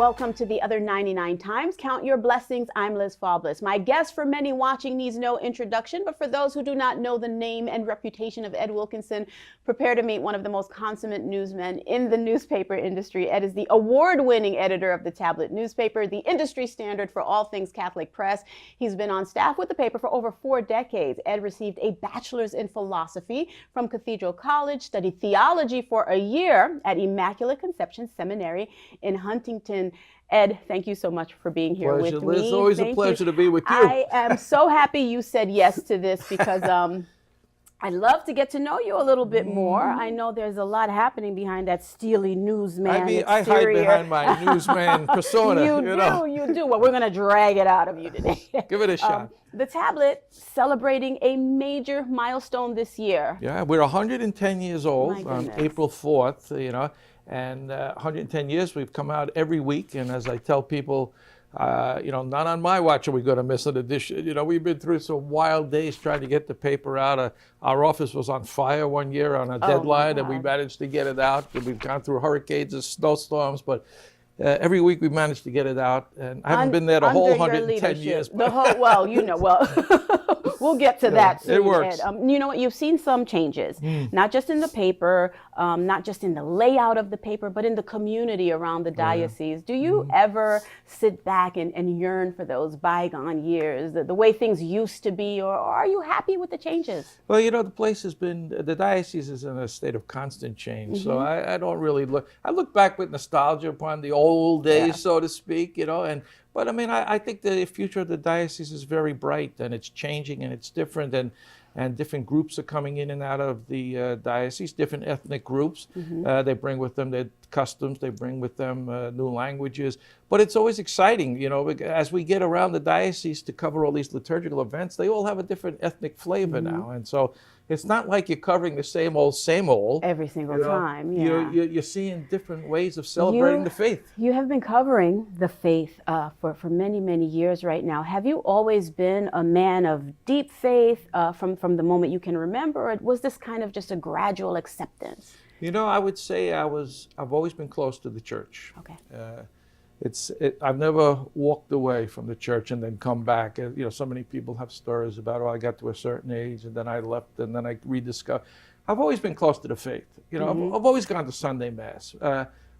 Welcome to the other 99 times. Count your blessings. I'm Liz Faublas. My guest for many watching needs no introduction, but for those who do not know the name and reputation of Ed Wilkinson, prepare to meet one of the most consummate newsmen in the newspaper industry. Ed is the award-winning editor of the Tablet newspaper, the industry standard for all things Catholic press. He's been on staff with the paper for over 4 decades. Ed received a bachelor's in philosophy from Cathedral College, studied theology for a year at Immaculate Conception Seminary in Huntington. Ed, thank you so much for being here with me. It's always a pleasure to be with you. I am so happy you said yes to this because I'd love to get to know you a little bit more. I know there's a lot happening behind that steely newsman exterior. I hide behind my newsman persona. You do. Well, we're going to drag it out of you today. Give it a shot. The Tablet celebrating a major milestone this year. Yeah, we're 110 years old My on goodness. April 4th, and 110 years we've come out every week. And as I tell people, not on my watch are we going to miss an edition. We've been through some wild days trying to get the paper out. Our office was on fire one year on a deadline, and we managed to get it out. We've gone through hurricanes and snowstorms, but every week we managed to get it out. And I haven't been there the whole 110 years. We'll get to that soon, it works. Ed. You know what? You've seen some changes, not just in the paper, not just in the layout of the paper, but in the community around the diocese. Do you ever sit back and yearn for those bygone years, the way things used to be, or are you happy with the changes? Well, the diocese is in a state of constant change, so I don't really I look back with nostalgia upon the old days, so to speak, But I think the future of the diocese is very bright, and it's changing and it's different, and different groups are coming in and out of the diocese, different ethnic groups. They bring with them their customs, they bring with them new languages. But it's always exciting, as we get around the diocese to cover all these liturgical events, they all have a different ethnic flavor now. And so it's not like you're covering the same old. Every single time, You're seeing different ways of celebrating the faith. You have been covering the faith for many, many years right now. Have you always been a man of deep faith from the moment you can remember, or was this kind of just a gradual acceptance? I would say I've always been close to the church. Okay. I've never walked away from the church and then come back. So many people have stories about, I got to a certain age and then I left and then I rediscovered. I've always been close to the faith. I've always gone to Sunday Mass.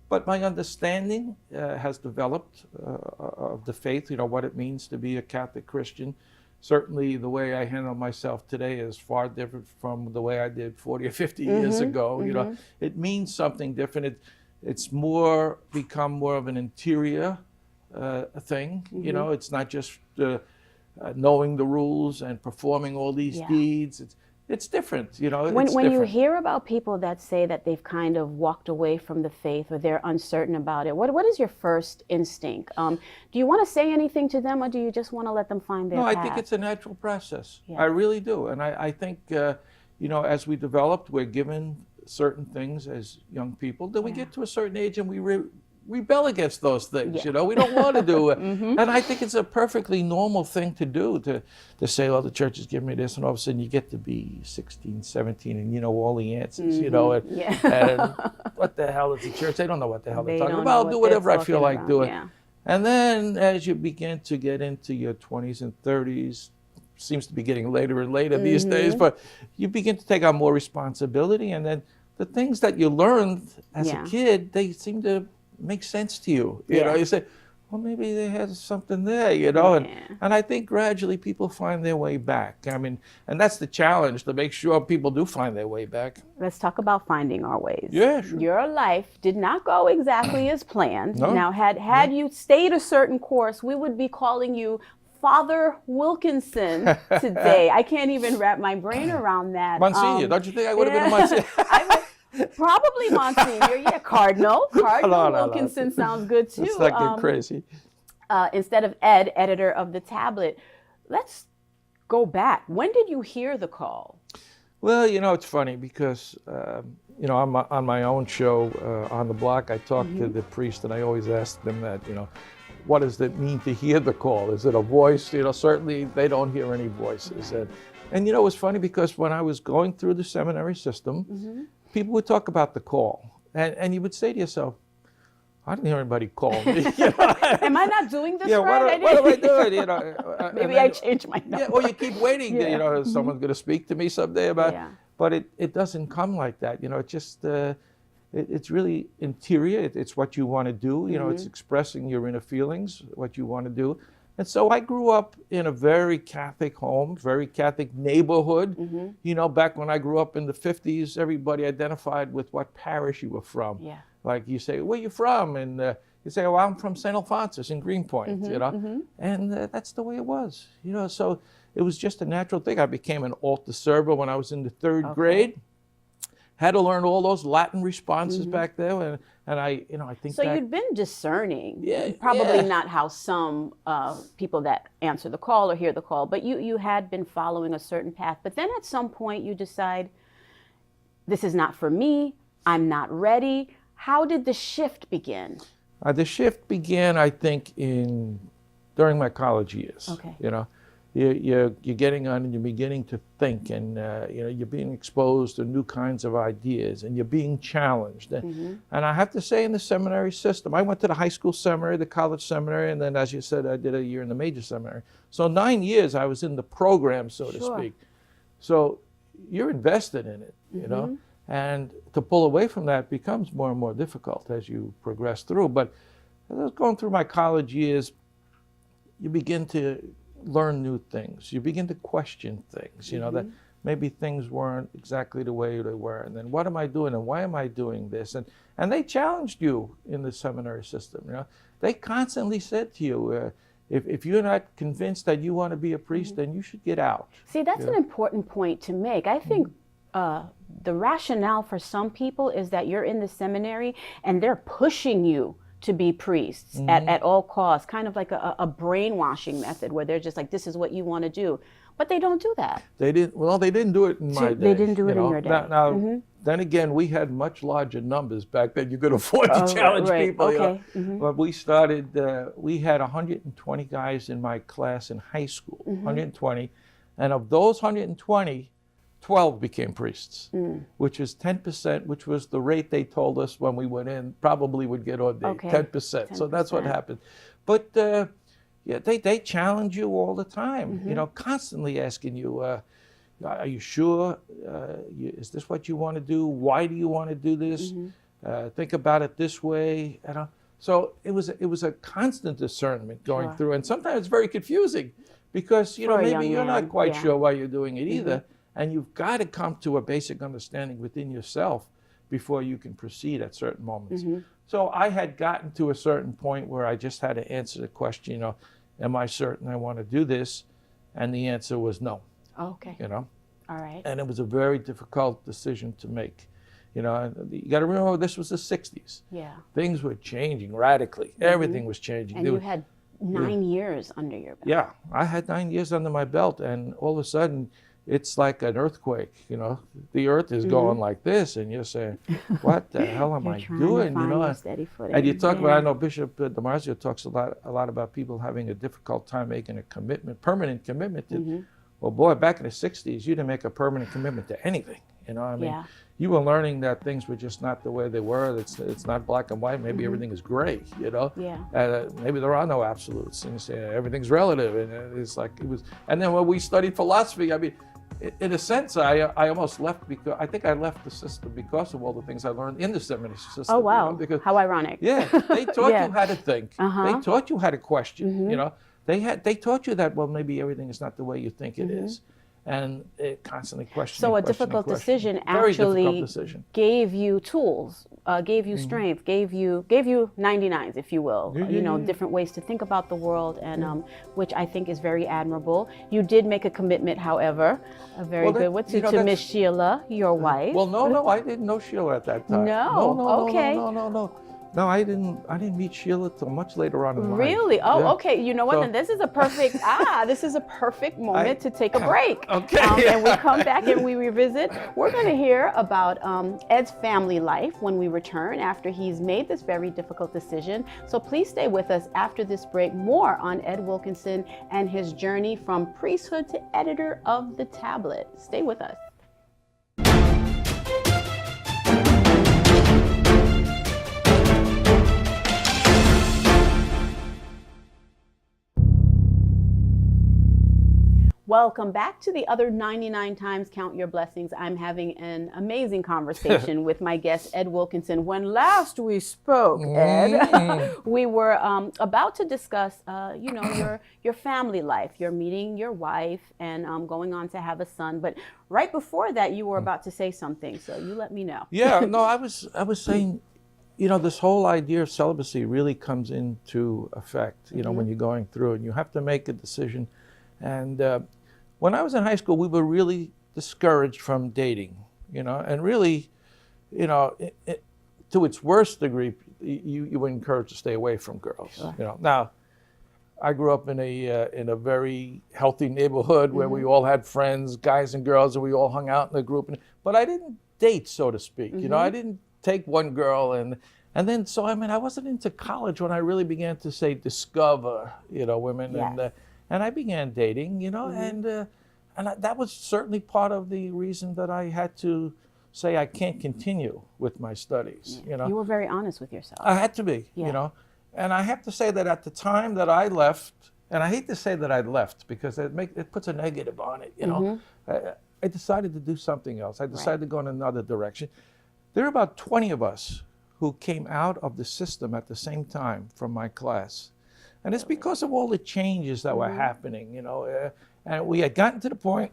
But my understanding has developed of the faith, what it means to be a Catholic Christian. Certainly the way I handle myself today is far different from the way I did 40 or 50 years ago. It means something different. It's become more of an interior thing. It's not just knowing the rules and performing all these deeds. It's different. When you hear about people that say that they've kind of walked away from the faith or they're uncertain about it, what is your first instinct? Do you want to say anything to them, or do you just want to let them find their path? No, I think it's a natural process. I really do. And I think, as we developed, we're given certain things as young people. Then we get to a certain age and we rebel against those things. We don't want to do it. And I think it's a perfectly normal thing to do, to say, the church has given me this, and all of a sudden you get to be 16, 17 and you know all the answers, and what the hell is the church? They don't know what the hell they're talking about. I'll do whatever I feel like doing. And then as you begin to get into your 20s and 30s, seems to be getting later and later these days, but you begin to take on more responsibility, and then the things that you learned as a kid, they seem to make sense to you. You say, well, maybe they had something there, and I think gradually people find their way back. And that's the challenge, to make sure people do find their way back. Let's talk about finding our ways. Yeah, sure. Your life did not go exactly as planned. No. Now, had you stayed a certain course, we would be calling you Father Wilkinson today. I can't even wrap my brain around that. Monsignor, don't you think I would have been a Monsignor? Probably Monsignor, Cardinal. Cardinal Wilkinson sounds good too. Let's not get crazy. Instead of Ed, editor of the Tablet, let's go back. When did you hear the call? Well, it's funny because, on my own show, On the Block, I talked to the priest, and I always ask them that, what does it mean to hear the call? Is it a voice? Certainly they don't hear any voices. And it was funny because when I was going through the seminary system, people would talk about the call. And you would say to yourself, I didn't hear anybody call me. You know? Am I not doing this Yeah, right? what am I doing? You know, Maybe I changed my number. Yeah, or you keep waiting. Yeah. You know, is someone's going to speak to me someday about. Yeah. But it doesn't come like that. You know, it just it's really interior. It's what you want to do. You know, it's expressing your inner feelings, what you want to do. And so I grew up in a very Catholic home, very Catholic neighborhood. You know, back when I grew up in the 50s, everybody identified with what parish you were from. Yeah. Like you say, where you from? And you say, well, I'm from St. Alphonsus in Greenpoint, you know. And that's the way it was, you know. So it was just a natural thing. I became an altar server when I was in the third grade. Had to learn all those Latin responses back there, and I, you know, I think. So you'd been discerning. Yeah, probably not how some people that answer the call or hear the call, but you had been following a certain path. But then at some point you decide, this is not for me. I'm not ready. How did the shift begin? The shift began, I think, during my college years. Okay. You know. You're getting on and you're beginning to think, and you know, you're being exposed to new kinds of ideas, and you're being challenged. And I have to say, in the seminary system, I went to the high school seminary, the college seminary, and then, as you said, I did a year in the major seminary. So 9 years I was in the program, so to speak. So you're invested in it, you know, and to pull away from that becomes more and more difficult as you progress through. But as I was going through my college years, you begin to learn new things. You begin to question things, you know, that maybe things weren't exactly the way they were. And then what am I doing and why am I doing this? And they challenged you in the seminary system, you know. They constantly said to you, if you're not convinced that you want to be a priest, then you should get out. See, that's an important point to make. I think the rationale for some people is that you're in the seminary and they're pushing you to be priests at all costs, kind of like a brainwashing method where they're just like, this is what you want to do. But they don't do that. They didn't do it in my day. They didn't do it in your day. Now, then again, we had much larger numbers back then. You could afford to challenge people. Okay. You know? But we started, we had 120 guys in my class in high school, 120. And of those 120, 12 became priests, which is 10%, which was the rate they told us when we went in, probably would get ordained, 10%. So that's what happened. But yeah, they challenge you all the time, you know, constantly asking you, are you sure? Is this what you want to do? Why do you want to do this? Think about it this way. You know? So it was a constant discernment going through, and sometimes it's very confusing because, you know, maybe you're not quite sure why you're doing it either. And you've got to come to a basic understanding within yourself before you can proceed at certain moments. So I had gotten to a certain point where I just had to answer the question, you know, am I certain I want to do this? And the answer was no. Okay. You know? All right. And it was a very difficult decision to make. You know, you got to remember this was the 60s. Yeah. Things were changing radically. Everything was changing. And you had 9 years under your belt. Yeah, I had 9 years under my belt, and all of a sudden, it's like an earthquake, you know. The earth is going like this, and you're saying, what the hell am I doing? You know, and you talk about, I know Bishop DiMarzio talks a lot about people having a difficult time making a commitment, permanent commitment to, well, boy, back in the 60s, you didn't make a permanent commitment to anything, you know. I mean, you were learning that things were just not the way they were. It's not black and white. Maybe everything is gray, you know. Maybe there are no absolutes, and you say everything's relative, and it's like it was. And then when we studied philosophy, I mean, in a sense, I almost left because I think I left the system because of all the things I learned in the seminary system. Oh wow! You know, because, how ironic. Yeah, they taught you how to think. They taught you how to question. You know, they taught you that, well, maybe everything is not the way you think it is, and it constantly questioning. So a difficult decision actually gave you tools, gave you strength, gave you 99s, if you will. You know, different ways to think about the world, and which I think is very admirable. You did make a commitment, however, a very good one, to Miss Sheila, your wife. Well, no, I didn't know Sheila at that time. No, okay. No, I didn't meet Sheila till much later on in life. Really? Oh, okay. You know what? Then this is a perfect this is a perfect moment to take a break. Okay. And we come back and we revisit. We're going to hear about Ed's family life when we return after he's made this very difficult decision. So please stay with us after this break. More on Ed Wilkinson and his journey from priesthood to editor of the tablet. Stay with us. Welcome back to the other 99 times Count Your Blessings. I'm having an amazing conversation with my guest, Ed Wilkinson. When last we spoke, Ed, we were about to discuss, your family life. You're meeting your wife and going on to have a son. But right before that, you were about to say something. So you let me know. Yeah, no, I was saying, this whole idea of celibacy really comes into effect, when you're going through and you have to make a decision. And when I was in high school, we were really discouraged from dating, and really, to its worst degree, you were encouraged to stay away from girls. Sure. Now, I grew up in a very healthy neighborhood where we all had friends, guys and girls, and we all hung out in a group. But I didn't date, so to speak. I didn't take one girl and then I wasn't into college when I really began to say discover, women. Yes. And I began dating, and that was certainly part of the reason that I had to say I can't continue with my studies. You were very honest with yourself. I had to be, and I have to say that at the time that I left, and I hate to say that I left because it puts a negative on it, I decided to do something else. I decided to go in another direction. There are about 20 of us who came out of the system at the same time from my class. And it's because of all the changes that were happening, and we had gotten to the point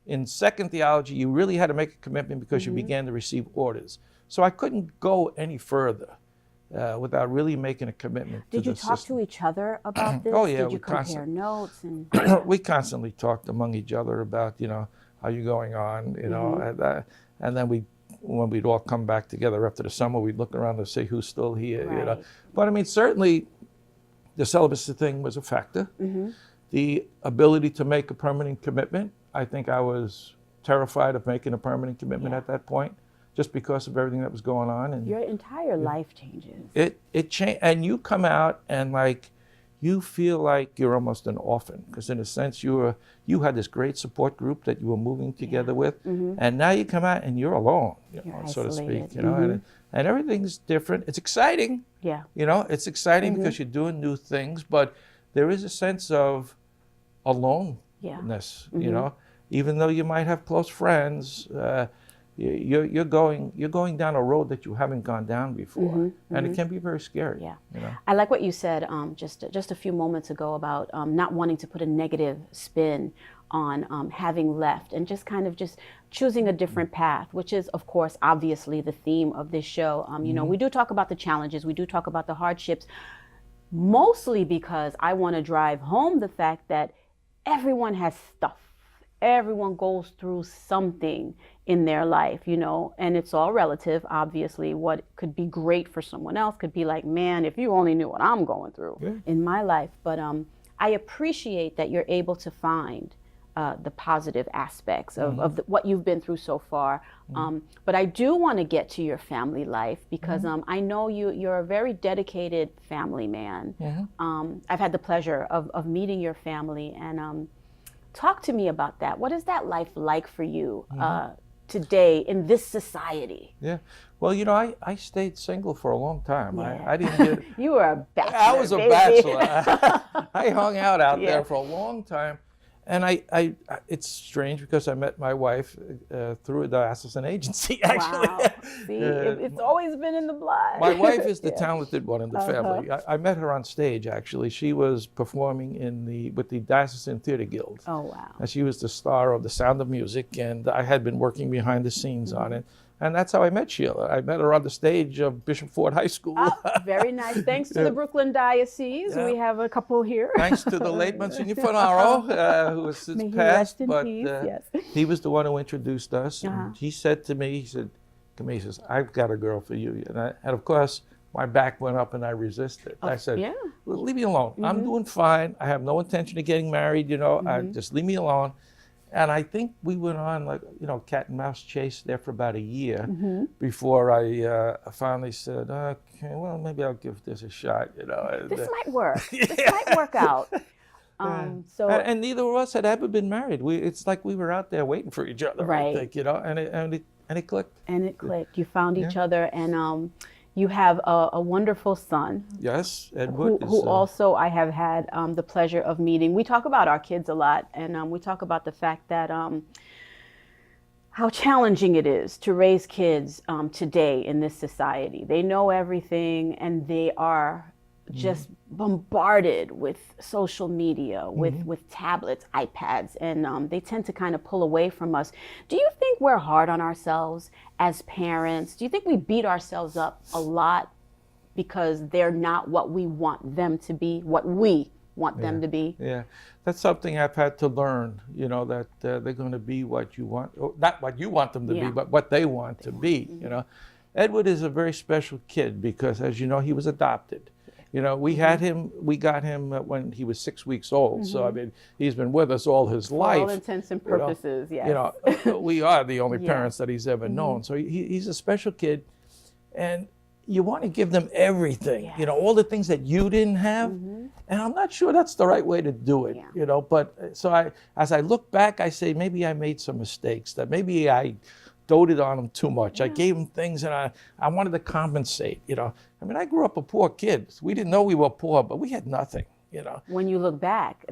in second theology, you really had to make a commitment because you began to receive orders. So I couldn't go any further without really making a commitment to the system. Did you talk to each other about this? Oh, yeah. Did you compare notes? And we constantly talked among each other about, how you going on, and then when we'd all come back together after the summer, we'd look around and say who's still here, Right. But I mean, certainly, the celibacy thing was a factor. The ability to make a permanent commitment, I think I was terrified of making a permanent commitment at that point, just because of everything that was going on. And your entire life changes. It changed, and you come out and you feel like you're almost an orphan, because in a sense you had this great support group that you were moving together with, and now you come out and you're alone, so to speak, and everything's different. It's exciting. Yeah. It's exciting because you're doing new things, but there is a sense of aloneness, even though you might have close friends, you're going down a road that you haven't gone down before, and it can be very scary. Yeah. I like what you said just a few moments ago about not wanting to put a negative spin on having left and just kind of just choosing a different path, which is, of course, obviously the theme of this show. We do talk about the challenges, we do talk about the hardships, mostly because I want to drive home the fact that everyone has stuff. Everyone goes through something in their life, and it's all relative. Obviously, what could be great for someone else could be like, man, if you only knew what I'm going through in my life. But I appreciate that you're able to find the positive aspects of what you've been through so far. But I do want to get to your family life because I know you're a very dedicated family man. I've had the pleasure of meeting your family, and talk to me about that. What is that life like for you today in this society? Yeah. Well, I stayed single for a long time. Yeah. I didn't get... You were a bachelor. I was a baby. bachelor. I hung out there for a long time. And it's strange because I met my wife through a diocesan agency, actually. Wow. See, it's always been in the blood. My wife is the talented one in the family. I met her on stage, actually. She was performing with the Diocesan Theater Guild. Oh, wow. And she was the star of The Sound of Music, and I had been working behind the scenes on it. And that's how I met Sheila. I met her on the stage of Bishop Ford High School. Oh, very nice. Thanks to the Brooklyn Diocese. We have a couple here. Thanks to the late Monsignor Fanaro, who has since passed. But he was the one who introduced us. And he said to me, he said, come here, he says, I've got a girl for you. And of course, my back went up and I resisted. I said, well, leave me alone. I'm doing fine. I have no intention of getting married, just leave me alone. And I think we went on cat and mouse chase there for about a year before I finally said, okay, well, maybe I'll give this a shot. This might work. This might work out. And neither of us had ever been married. It's like we were out there waiting for each other, right. I think, and it clicked. And it clicked. You found each other, and You have a wonderful son. Yes, Ed who Wilkinson. also I have had the pleasure of meeting. We talk about our kids a lot, and we talk about the fact that how challenging it is to raise kids today in this society. They know everything, and they are just bombarded with social media, with tablets, iPads, and they tend to kind of pull away from us. Do you think we're hard on ourselves as parents? Do you think we beat ourselves up a lot because they're not what we want them to be, what we want them to be? Yeah, that's something I've had to learn, that they're going to be what you want, or not what you want them to be, but what they want to be, Edward is a very special kid because, as you know, he was adopted. We got him when he was 6 weeks old. So, I mean, he's been with us all his life. For all intents and purposes, yes. We are the only parents that he's ever known. So he's a special kid. And you want to give them everything, all the things that you didn't have. And I'm not sure that's the right way to do it, But so as I look back, I say maybe I made some mistakes, that maybe I doted on him too much. I gave him things and I wanted to compensate, I mean, I grew up a poor kid. We didn't know we were poor, but we had nothing, When you look back,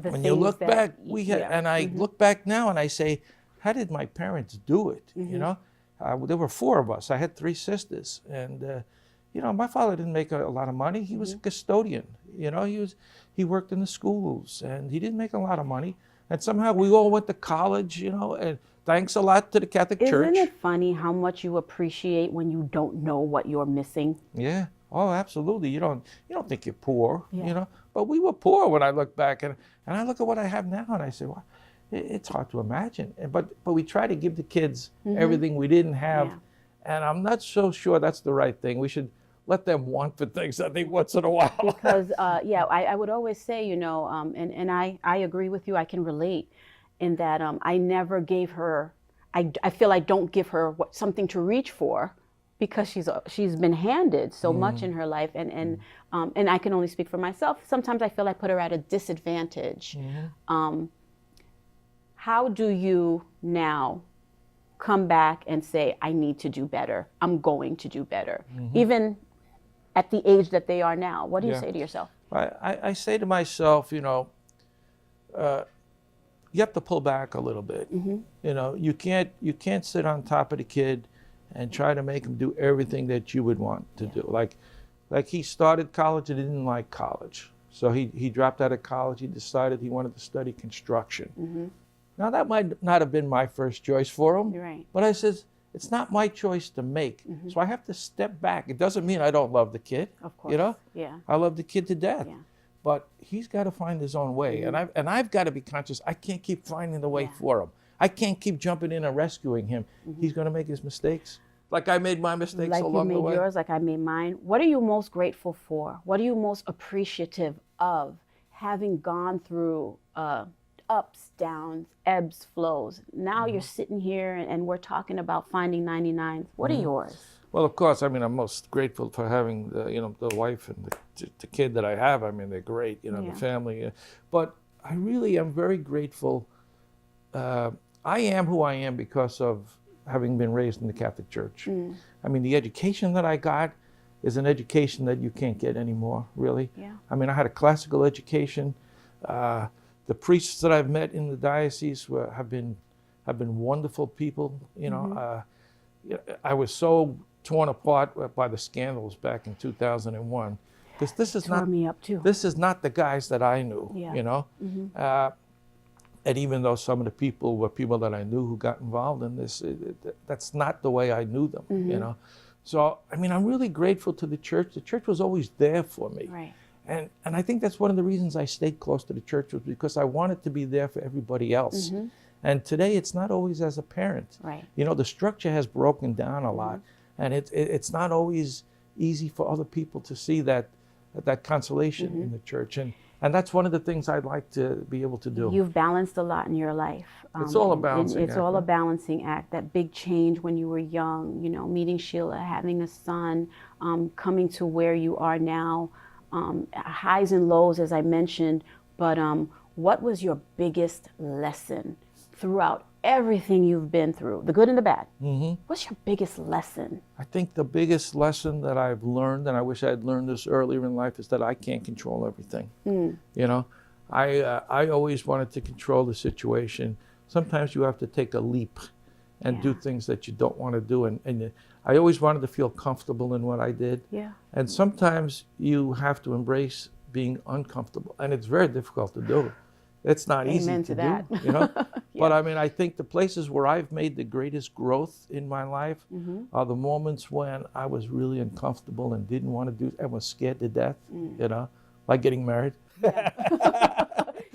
we had, and I look back now and I say, how did my parents do it? There were 4 of us. I had 3 sisters, and my father didn't make a lot of money. He was a custodian. He worked in the schools, and he didn't make a lot of money. And somehow we all went to college, and thanks a lot to the Catholic Church. Isn't it funny how much you appreciate when you don't know what you're missing? Yeah. Oh, absolutely. You don't think you're poor, But we were poor when I look back, and I look at what I have now, and I say, well, it's hard to imagine. But we try to give the kids everything we didn't have, and I'm not so sure that's the right thing. We should let them want for things, I think, once in a while. Because, I would always say, and I agree with you. I can relate in that I never gave her, I feel I don't give her something to reach for, because she's been handed so much in her life, and I can only speak for myself. Sometimes I feel I put her at a disadvantage. How do you now come back and say, I need to do better, I'm going to do better, even at the age that they are now? What do you say to yourself? I say to myself, you have to pull back a little bit. You can't sit on top of the kid and try to make him do everything that you would want to do. Like he started college and didn't like college. So he dropped out of college. He decided he wanted to study construction. Now, that might not have been my first choice for him. Right. But I says, it's not my choice to make. So I have to step back. It doesn't mean I don't love the kid. Of course. I love the kid to death. Yeah. But he's got to find his own way. And I've got to be conscious. I can't keep finding the way for him. I can't keep jumping in and rescuing him. He's going to make his mistakes. Like I made my mistakes along the way. Like you made yours, like I made mine. What are you most grateful for? What are you most appreciative of, having gone through ups, downs, ebbs, flows? Now you're sitting here and we're talking about finding 99. What are yours? Well, of course, I mean, I'm most grateful for having the wife and the kid that I have. I mean, they're great, the family. But I really am very grateful. I am who I am because of having been raised in the Catholic Church. I mean, the education that I got is an education that you can't get anymore, really. I mean, I had a classical education. The priests that I've met in the diocese have been wonderful people. I was so torn apart by the scandals back in 2001, because this is not me up too. This is not the guys that I knew. And even though some of the people were people that I knew who got involved in this, that's not the way I knew them. So I mean, I'm really grateful to the church. The church was always there for me. Right. And I think that's one of the reasons I stayed close to the church, was because I wanted to be there for everybody else. And today it's not always as a parent. Right. The structure has broken down a lot, and it's not always easy for other people to see that consolation in the church. And that's one of the things I'd like to be able to do. You've balanced a lot in your life. It's all a balancing act. It's all a balancing act. That big change when you were young, meeting Sheila, having a son, coming to where you are now, highs and lows, as I mentioned. But what was your biggest lesson throughout everything you've been through, the good and the bad, what's your biggest lesson? I think the biggest lesson that I've learned, and I wish I had learned this earlier in life, is that I can't control everything. You know, I always wanted to control the situation. Sometimes you have to take a leap and do things that you don't want to do. And I always wanted to feel comfortable in what I did. Yeah. And sometimes you have to embrace being uncomfortable. And it's very difficult to do. It's not easy Amen to to that. do, you know? But I mean, I think the places where I've made the greatest growth in my life are the moments when I was really uncomfortable and didn't want to do, and was scared to death, you know, like getting married.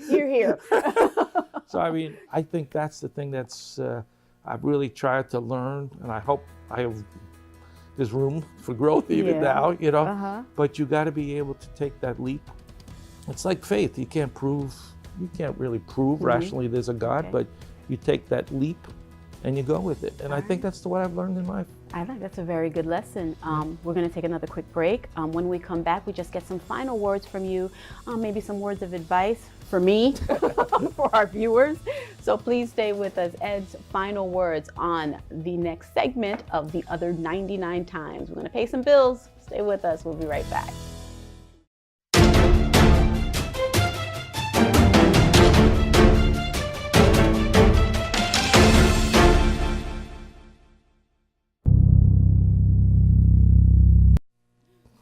You're here. So, I mean, I think that's the thing that's, I've really tried to learn, and I hope there's room for growth even now, you know, but you got to be able to take that leap. It's like faith. You can't really prove rationally there's a God, but you take that leap and you go with it. And I think that's what I've learned in life. I think that's a very good lesson. We're going to take another quick break. When we come back, we just get some final words from you, maybe some words of advice for me, for our viewers. So please stay with us. Ed's final words on the next segment of The Other 99 Times. We're going to pay some bills. Stay with us. We'll be right back.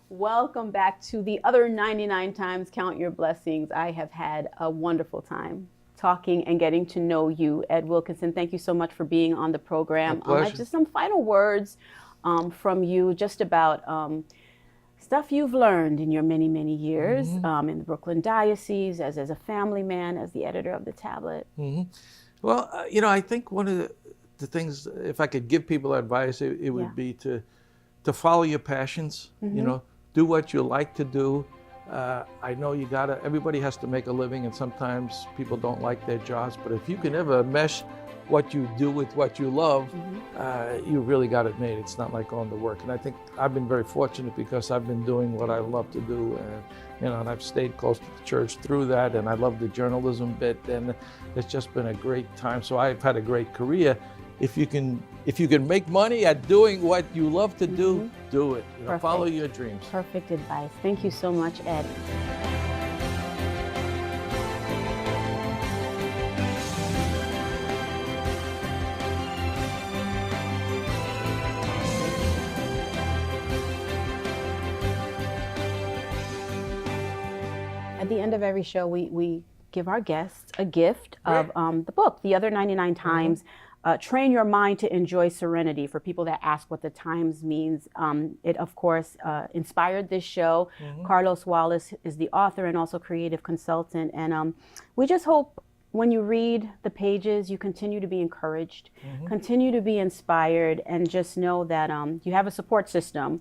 Welcome back to The Other 99 Times Count Your Blessings. I have had a wonderful time talking and getting to know you, Ed Wilkinson. Thank you so much for being on the program. Just some final words from you just about stuff you've learned in your many, many years in the Brooklyn Diocese, as a family man, as the editor of the tablet. Well, you know, I think one of the things, if I could give people advice, it would be to follow your passions, you know, do what you like to do. I know everybody has to make a living, and sometimes people don't like their jobs, but if you can ever mesh what you do with what you love, you really got it made. It's not like going to work. And I think I've been very fortunate because I've been doing what I love to do, and you know, and I've stayed close to the church through that, and I love the journalism bit, and it's just been a great time. So I've had a great career. If you can make money at doing what you love to do, do it. You know, follow your dreams. Perfect advice. Thank you so much, Ed. At the end of every show, we give our guests a gift of the book, The Other 99 Times. Train Your Mind to Enjoy Serenity, for people that ask what the Times means. It, of course, inspired this show. Carlos Wallace is the author and also creative consultant. And we just hope when you read the pages, you continue to be encouraged, continue to be inspired, and just know that you have a support system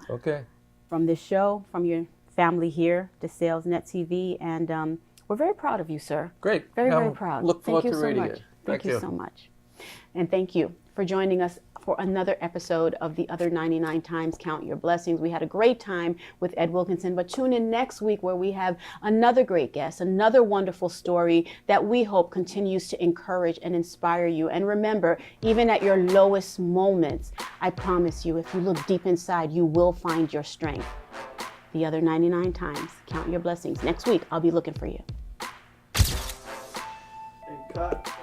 from this show, from your family here, DeSales Net TV. And we're very proud of you, sir. Great. Very, very proud. Look forward Thank you to so reading much. it. Thank you so much. And thank you for joining us for another episode of The Other 99 Times Count Your Blessings. We had a great time with Ed Wilkinson, but tune in next week where we have another great guest, another wonderful story that we hope continues to encourage and inspire you. And remember, even at your lowest moments, I promise you, if you look deep inside, you will find your strength. The Other 99 Times Count Your Blessings. Next week, I'll be looking for you. Cut.